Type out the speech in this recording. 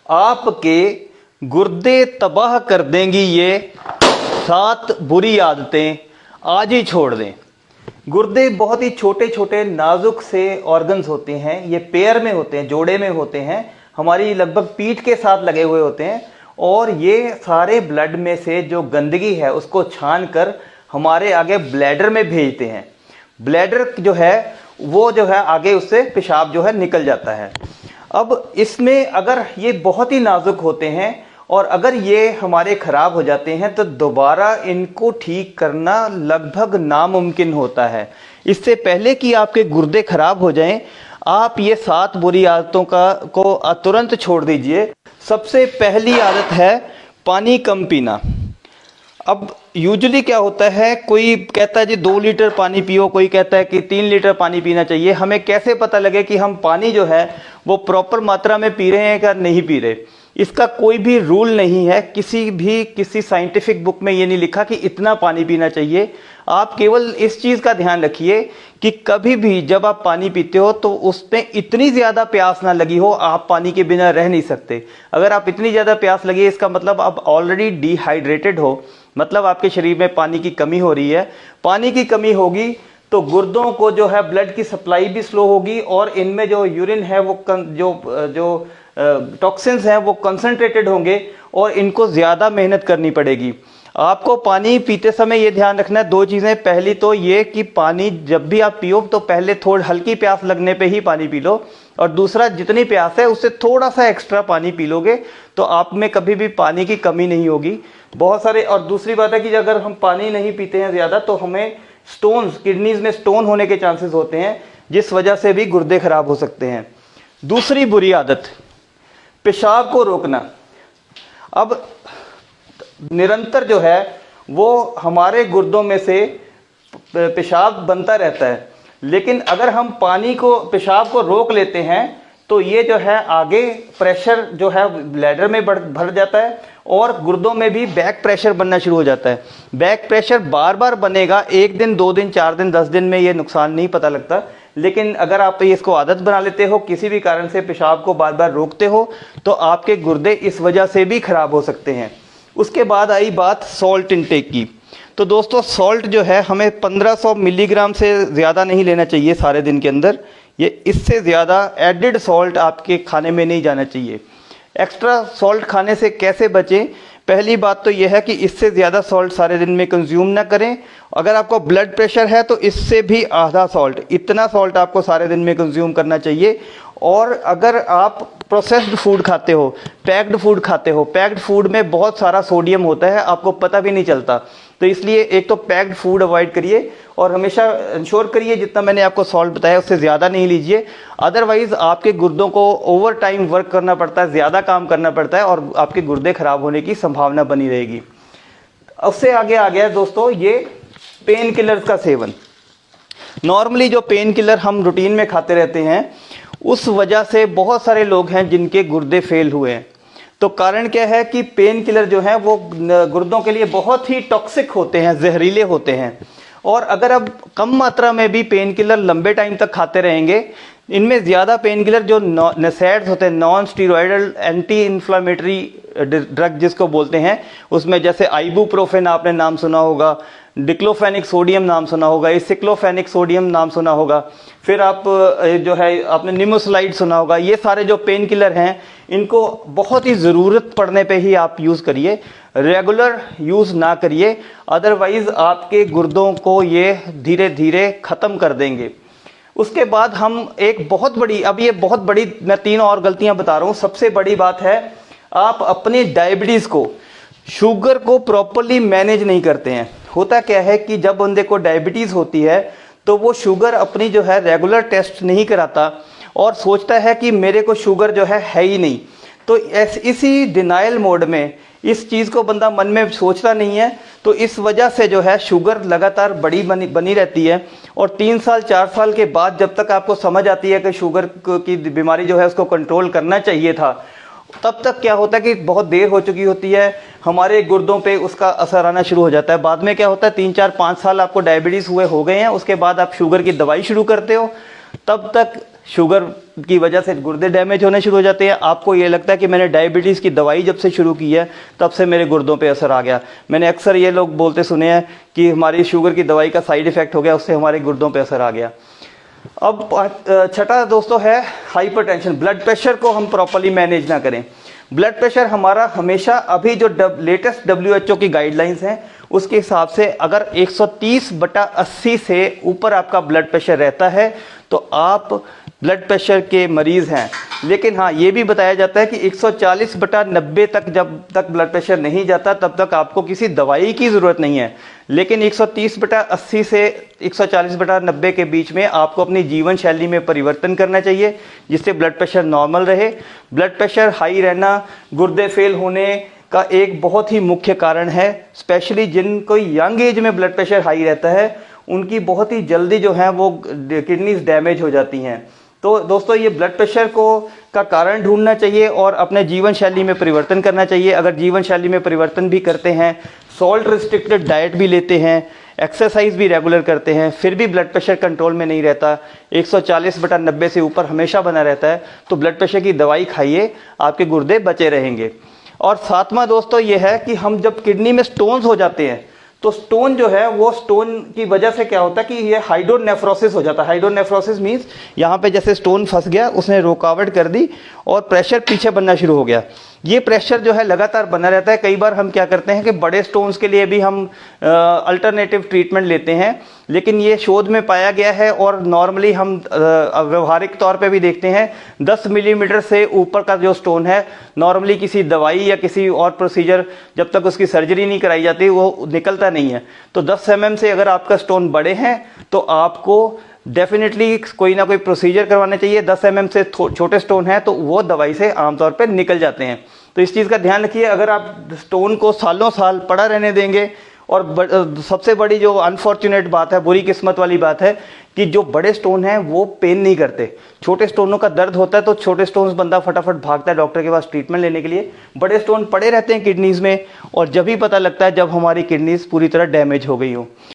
आपके गुर्दे तबाह कर देंगी ये 7 बुरी आदतें, आज ही छोड़ दें। गुर्दे बहुत ही छोटे छोटे नाजुक से ऑर्गन्स होते हैं, ये पेयर में होते हैं, जोड़े में होते हैं, हमारी लगभग पीठ के साथ लगे हुए होते हैं और ये सारे ब्लड में से जो गंदगी है उसको छान कर हमारे आगे ब्लैडर में भेजते हैं। ब्लैडर जो है वो जो है आगे उससे पेशाब जो है निकल जाता है। अब इसमें अगर ये बहुत ही नाजुक होते हैं और अगर ये हमारे खराब हो जाते हैं तो दोबारा इनको ठीक करना लगभग नामुमकिन होता है। इससे पहले कि आपके गुर्दे खराब हो जाएं, आप ये 7 बुरी आदतों को तुरंत छोड़ दीजिए। सबसे पहली आदत है पानी कम पीना। अब यूजुअली क्या होता है, कोई कहता है जी 2 लीटर पानी पियो, कोई कहता है कि 3 लीटर पानी पीना चाहिए। हमें कैसे पता लगे कि हम पानी जो है वो प्रॉपर मात्रा में पी रहे हैं या नहीं पी रहे? इसका कोई भी रूल नहीं है, किसी साइंटिफिक बुक में ये नहीं लिखा कि इतना पानी पीना चाहिए। आप केवल इस चीज़ का ध्यान रखिए कि कभी भी जब आप पानी पीते हो तो उसमें इतनी ज़्यादा प्यास ना लगी हो, आप पानी के बिना रह नहीं सकते। अगर आप इतनी ज़्यादा प्यास लगी है इसका मतलब आप ऑलरेडी डिहाइड्रेटेड हो, मतलब आपके शरीर में पानी की कमी हो रही है। पानी की कमी होगी तो गुर्दों को जो है ब्लड की सप्लाई भी स्लो होगी और इनमें जो यूरिन है वो जो टॉक्सिन्स हैं वो कंसंट्रेटेड होंगे और इनको ज़्यादा मेहनत करनी पड़ेगी। आपको पानी पीते समय ये ध्यान रखना है 2 चीज़ें। पहली तो ये कि पानी जब भी आप पियो तो पहले थोड़ी हल्की प्यास लगने पे ही पानी पी लो, और दूसरा जितनी प्यास है उससे थोड़ा सा एक्स्ट्रा पानी पी लोगे तो आप में कभी भी पानी की कमी नहीं होगी। बहुत सारे, और दूसरी बात है कि अगर हम पानी नहीं पीते हैं ज़्यादा तो हमें स्टोन्स, किडनीज में स्टोन होने के चांसेस होते हैं, जिस वजह से भी गुर्दे खराब हो सकते हैं। दूसरी बुरी आदत, पेशाब को रोकना। अब निरंतर जो है वो हमारे गुर्दों में से पेशाब बनता रहता है, लेकिन अगर हम पेशाब को रोक लेते हैं तो ये जो है आगे प्रेशर जो है ब्लैडर में भर जाता है और गुर्दों में भी बैक प्रेशर बनना शुरू हो जाता है। बैक प्रेशर बार बार बनेगा, 1 दिन 2 दिन 4 दिन 10 दिन में ये नुकसान नहीं पता लगता, लेकिन अगर आप इसको आदत बना लेते हो, किसी भी कारण से पेशाब को बार बार रोकते हो तो आपके गुर्दे इस वजह से भी खराब हो सकते हैं। उसके बाद आई बात सॉल्ट इंटेक की। तो दोस्तों सॉल्ट जो है हमें 1500 मिलीग्राम से ज़्यादा नहीं लेना चाहिए सारे दिन के अंदर। ये इससे ज़्यादा एडिड सॉल्ट आपके खाने में नहीं जाना चाहिए। एक्स्ट्रा सॉल्ट खाने से कैसे बचें? पहली बात तो यह है कि इससे ज़्यादा सॉल्ट सारे दिन में कंज्यूम ना करें। अगर आपको ब्लड प्रेशर है तो इससे भी आधा सॉल्ट, इतना सॉल्ट आपको सारे दिन में कंज्यूम करना चाहिए। और अगर आप प्रोसेस्ड फूड खाते हो, पैक्ड फूड खाते हो, पैक्ड फूड में बहुत सारा सोडियम होता है, आपको पता भी नहीं चलता। तो इसलिए एक तो पैक्ड फूड अवॉइड करिए और हमेशा इंश्योर करिए जितना मैंने आपको सॉल्ट बताया उससे ज़्यादा नहीं लीजिए। अदरवाइज़ आपके गुर्दों को ओवर टाइम वर्क करना पड़ता है, ज़्यादा काम करना पड़ता है और आपके गुर्दे खराब होने की संभावना बनी रहेगी। उससे आगे आ गया दोस्तों ये पेन किलर्स का सेवन। नॉर्मली जो पेन किलर हम रूटीन में खाते रहते हैं उस वजह से बहुत सारे लोग हैं जिनके गुर्दे फेल हुए हैं। तो कारण क्या है कि पेन किलर जो हैं वो गुर्दों के लिए बहुत ही टॉक्सिक होते हैं, जहरीले होते हैं। और अगर अब कम मात्रा में भी पेन किलर लंबे टाइम तक खाते रहेंगे, इनमें ज़्यादा पेन किलर जो NSAIDs होते हैं, non steroidal anti inflammatory drug जिसको बोलते हैं, उसमें जैसे आइबुप्रोफेन आपने नाम सुना होगा, डिक्लोफेनिक सोडियम नाम सुना होगा, सिक्लोफेनिक सोडियम नाम सुना होगा, फिर आप जो है आपने निमोसलाइड सुना होगा। ये सारे जो पेन किलर हैं इनको बहुत ही ज़रूरत पड़ने पे ही आप यूज़ करिए, रेगुलर यूज़ ना करिए, अदरवाइज़ आपके गुर्दों को ये धीरे धीरे ख़त्म कर देंगे। उसके बाद हम एक बहुत बड़ी, अब ये बहुत बड़ी, मैं 3 और गलतियां बता रहा हूँ। सबसे बड़ी बात है आप अपनी डायबिटीज़ को, शुगर को प्रॉपरली मैनेज नहीं करते हैं। होता क्या है कि जब बंदे को डायबिटीज़ होती है तो वो शुगर अपनी जो है रेगुलर टेस्ट नहीं कराता और सोचता है कि मेरे को शुगर जो है ही नहीं। तो इसी डिनाइल मोड में इस चीज़ को बंदा मन में सोचता नहीं है, तो इस वजह से जो है शुगर लगातार बनी रहती है। और 3 साल 4 साल के बाद जब तक आपको समझ आती है कि शुगर की बीमारी जो है उसको कंट्रोल करना चाहिए था, तब तक क्या होता है कि बहुत देर हो चुकी होती है, हमारे गुर्दों पे उसका असर आना शुरू हो जाता है। बाद में क्या होता है 3 4 5 साल आपको डायबिटीज़ हो गए हैं, उसके बाद आप शुगर की दवाई शुरू करते हो, तब तक शुगर की वजह से गुर्दे डैमेज होने शुरू हो जाते हैं। आपको ये लगता है कि मैंने डायबिटीज़ की दवाई जब से शुरू की है तब से मेरे गुर्दों पे असर आ गया। मैंने अक्सर ये लोग बोलते सुने हैं कि हमारी शुगर की दवाई का साइड इफ़ेक्ट हो गया, उससे हमारे गुर्दों पे असर आ गया। अब छठा दोस्तों है हाइपरटेंशन। ब्लड प्रेशर को हम प्रॉपर्ली मैनेज ना करें। ब्लड प्रेशर हमारा हमेशा, अभी जो लेटेस्ट WHO की गाइडलाइंस हैं उसके हिसाब से अगर 130/80 से ऊपर आपका ब्लड प्रेशर रहता है तो आप ब्लड प्रेशर के मरीज़ हैं। लेकिन हाँ, ये भी बताया जाता है कि 140/90 तक जब तक ब्लड प्रेशर नहीं जाता तब तक आपको किसी दवाई की ज़रूरत नहीं है। लेकिन 130/80 से 140/90 के बीच में आपको अपनी जीवन शैली में परिवर्तन करना चाहिए, जिससे ब्लड प्रेशर नॉर्मल रहे। ब्लड प्रेशर हाई रहना गुर्दे फेल होने का एक बहुत ही मुख्य कारण है। स्पेशली जिनको यंग एज में ब्लड प्रेशर हाई रहता है उनकी बहुत ही जल्दी जो है वो किडनीज डैमेज हो जाती हैं। तो दोस्तों, ये ब्लड प्रेशर का कारण ढूंढना चाहिए और अपने जीवन शैली में परिवर्तन करना चाहिए। अगर जीवन शैली में परिवर्तन भी करते हैं, सॉल्ट रिस्ट्रिक्टेड डाइट भी लेते हैं, एक्सरसाइज भी रेगुलर करते हैं, फिर भी ब्लड प्रेशर कंट्रोल में नहीं रहता, 140/90 से ऊपर हमेशा बना रहता है, तो ब्लड प्रेशर की दवाई खाइए, आपके गुर्दे बचे रहेंगे। और सातवां दोस्तों ये है कि हम जब किडनी में स्टोन्स हो जाते हैं तो स्टोन जो है वो स्टोन की वजह से क्या होता है कि ये हाइड्रोनेफ्रोसिस हो जाता है। हाइड्रोनेफ्रोसिस मीन्स यहाँ पे जैसे स्टोन फंस गया, उसने रुकावट कर दी और प्रेशर पीछे बनना शुरू हो गया। ये प्रेशर जो है लगातार बना रहता है। कई बार हम क्या करते हैं कि बड़े स्टोन्स के लिए भी हम अल्टरनेटिव ट्रीटमेंट लेते हैं, लेकिन ये शोध में पाया गया है और नॉर्मली हम व्यवहारिक तौर पे भी देखते हैं 10 मिलीमीटर से ऊपर का जो स्टोन है, नॉर्मली किसी दवाई या किसी और प्रोसीजर जब तक उसकी सर्जरी नहीं कराई जाती वो निकलता नहीं है। तो 10 mm से अगर आपका स्टोन बड़े हैं तो आपको डेफिनेटली कोई ना कोई प्रोसीजर करवाना चाहिए। 10 mm से छोटे स्टोन है तो वो दवाई से आमतौर पर निकल जाते हैं। तो इस चीज़ का ध्यान रखिए। अगर आप स्टोन को सालों साल पड़ा रहने देंगे, और सबसे बड़ी जो अनफॉर्चुनेट बात है, बुरी किस्मत वाली बात है कि जो बड़े स्टोन हैं वो पेन नहीं करते। छोटे स्टोनों का दर्द होता है तो छोटे स्टोन्स बंदा फटाफट भागता है डॉक्टर के पास ट्रीटमेंट लेने के लिए। बड़े स्टोन पड़े रहते हैं किडनीज में और जब ही पता लगता है जब हमारी किडनीज पूरी तरह डैमेज हो गई हो।